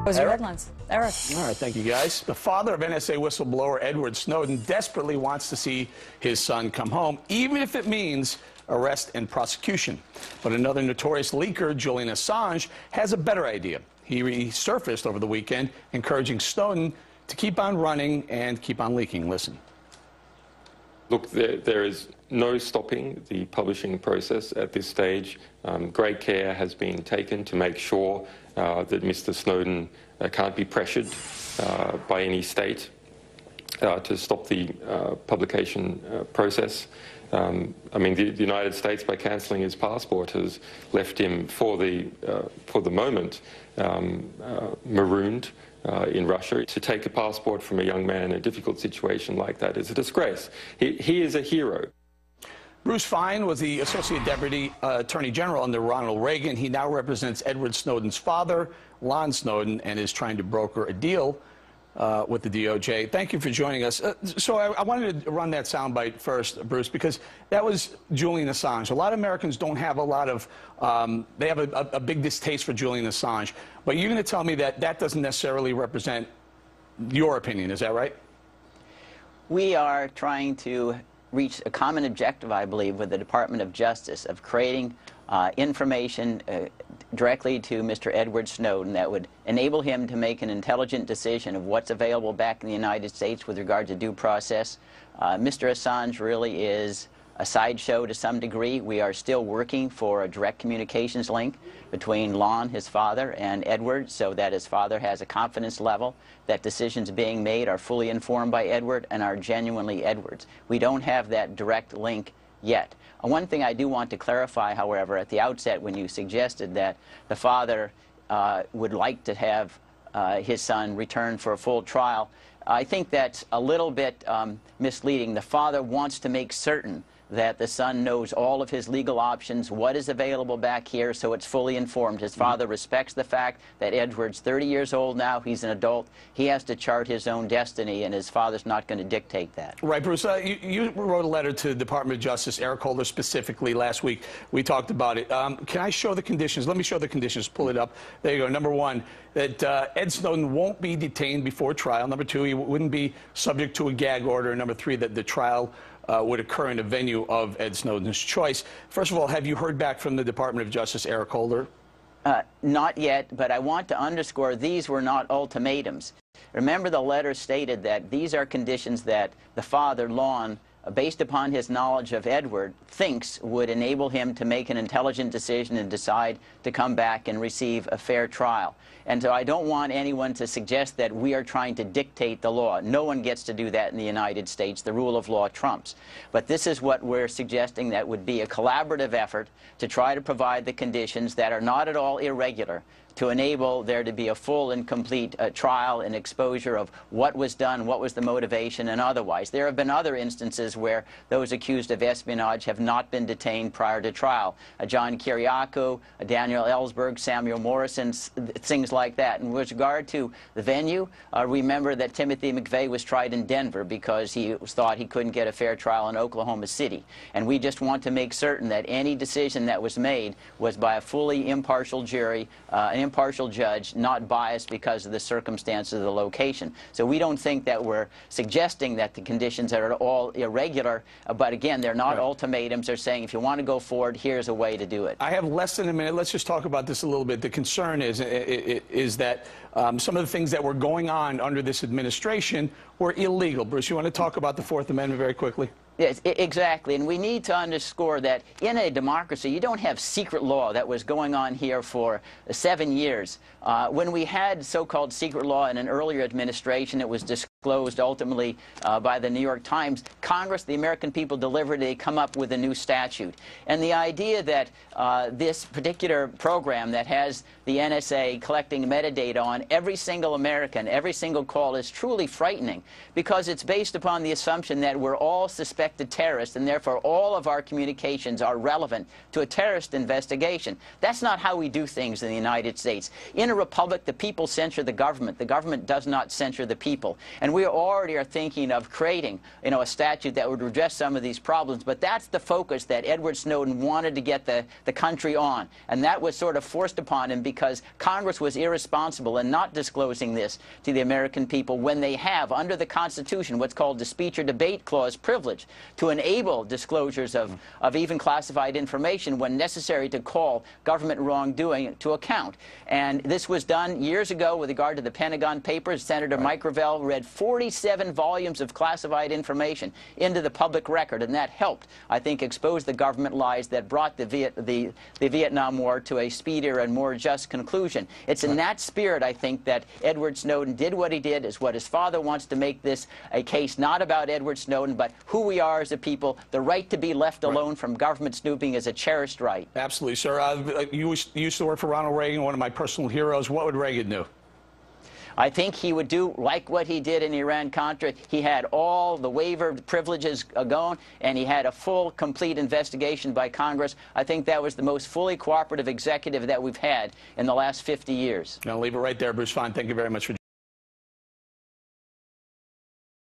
Those are your headlines. Eric. All right, thank you, guys. The father of NSA whistleblower Edward Snowden desperately wants to see his son come home, even if it means arrest and prosecution. But another notorious leaker, Julian Assange, has a better idea. He resurfaced over the weekend, encouraging Snowden to keep on running and keep on leaking. Listen. Look, there is no stopping the publishing process at this stage. Great care has been taken to make sure that Mr. Snowden can't be pressured by any state to stop the publication process. I mean, the United States, by cancelling his passport, has left him for the moment marooned in Russia. To take a passport from a young man in a difficult situation like that is a disgrace. He is a hero. Bruce Fein was the Associate Deputy Attorney General under Ronald Reagan. He now represents Edward Snowden's father, Lonnie Snowden, and is trying to broker a deal with the DOJ. Thank you for joining us. So I wanted to run that soundbite first, Bruce, because that was Julian Assange. A lot of Americans don't have a lot of, they have a big distaste for Julian Assange. But you're going to tell me that that doesn't necessarily represent your opinion. Is that right? We are trying to reach a common objective, I believe, with the Department of Justice of creating information directly to Mr. Edward Snowden that would enable him to make an intelligent decision of what's available back in the United States with regard to due process. Mr. Assange really is a sideshow to some degree. We are still working for a direct communications link between Lon, his father, and Edward, so that his father has a confidence level that decisions being made are fully informed by Edward and are genuinely Edward's. We don't have that direct link yet. One thing I do want to clarify, however, at the outset, when you suggested that the father would like to have his son return for a full trial, I think that's a little bit misleading. The father wants to make certain that the son knows all of his legal options, what is available back here, so it's fully informed. His father respects the fact that Edward's 30 years old now, he's an adult, he has to chart his own destiny, and his father's not going to dictate that. Right, Bruce. You wrote a letter to the Department of Justice, Eric Holder specifically, last week. We talked about it. Can I show the conditions? Let me show the conditions. Pull it up. There you go. Number one, that Ed Snowden won't be detained before trial. Number two, he wouldn't be subject to a gag order. Number three, that the trial would occur in a venue of Ed Snowden's choice. First of all, have you heard back from the Department of Justice, Eric Holder? Not yet, but I want to underscore these were not ultimatums. Remember, the letter stated that these are conditions that the father, Lon, based upon his knowledge of Edward, thinks would enable him to make an intelligent decision and decide to come back and receive a fair trial. And so I don't want anyone to suggest that we are trying to dictate the law. No one gets to do that in the United States. The rule of law trumps. But this is what we're suggesting that would be a collaborative effort to try to provide the conditions that are not at all irregular to enable there to be a full and complete trial and exposure of what was done, what was the motivation, and otherwise. There have been other instances where those accused of espionage have not been detained prior to trial. John Kiriakou, Daniel Ellsberg, Samuel Morrison, things like that. And with regard to the venue, remember that Timothy McVeigh was tried in Denver because he thought he couldn't get a fair trial in Oklahoma City. And we just want to make certain that any decision that was made was by a fully impartial jury, an impartial judge, not biased because of the circumstances of the location. So we don't think that we're suggesting that the conditions are at all irregular, but again, they're not ultimatums. They're saying if you want to go forward, here's a way to do it. I have less than a minute. Let's just talk about this a little bit. The concern is that some of the things that were going on under this administration were illegal. Bruce, you want to talk about the Fourth Amendment very quickly? Yes, exactly. And we need to underscore that in a democracy, you don't have secret law that was going on here for 7 years. When we had so-called secret law in an earlier administration, it was disclosed ultimately by the New York Times. Congress, the American people deliberately come up with a new statute. And the idea that this particular program that has the NSA collecting metadata on every single American, every single call, is truly frightening because it's based upon the assumption that we're all suspected terrorists and therefore all of our communications are relevant to a terrorist investigation. That's not how we do things in the United States. In a republic, the people censure the government. The government does not censure the people. And And we already are thinking of creating, a statute that would address some of these problems. But that's the focus that Edward Snowden wanted to get the country on. And that was sort of forced upon him because Congress was irresponsible in not disclosing this to the American people when they have, under the Constitution, what's called the Speech or Debate Clause privilege to enable disclosures of even classified information when necessary to call government wrongdoing to account. And this was done years ago with regard to the Pentagon Papers. Senator Mike Gravel read 47 volumes of classified information into the public record, and that helped, I think, expose the government lies that brought the Vietnam War to a speedier and more just conclusion. It's in that spirit, I think, that Edward Snowden did what he did, is what his father wants to make this a case not about Edward Snowden, but who we are as a people. The right to be left alone from government snooping is a cherished right. Absolutely, sir. You used to work for Ronald Reagan, one of my personal heroes. What would Reagan do? I think he would do like what he did in Iran-Contra. He had all the waiver privileges going, and he had a full, complete investigation by Congress. I think that was the most fully cooperative executive that we've had in the last 50 years. I'll leave it right there, Bruce Fein. Thank you very much for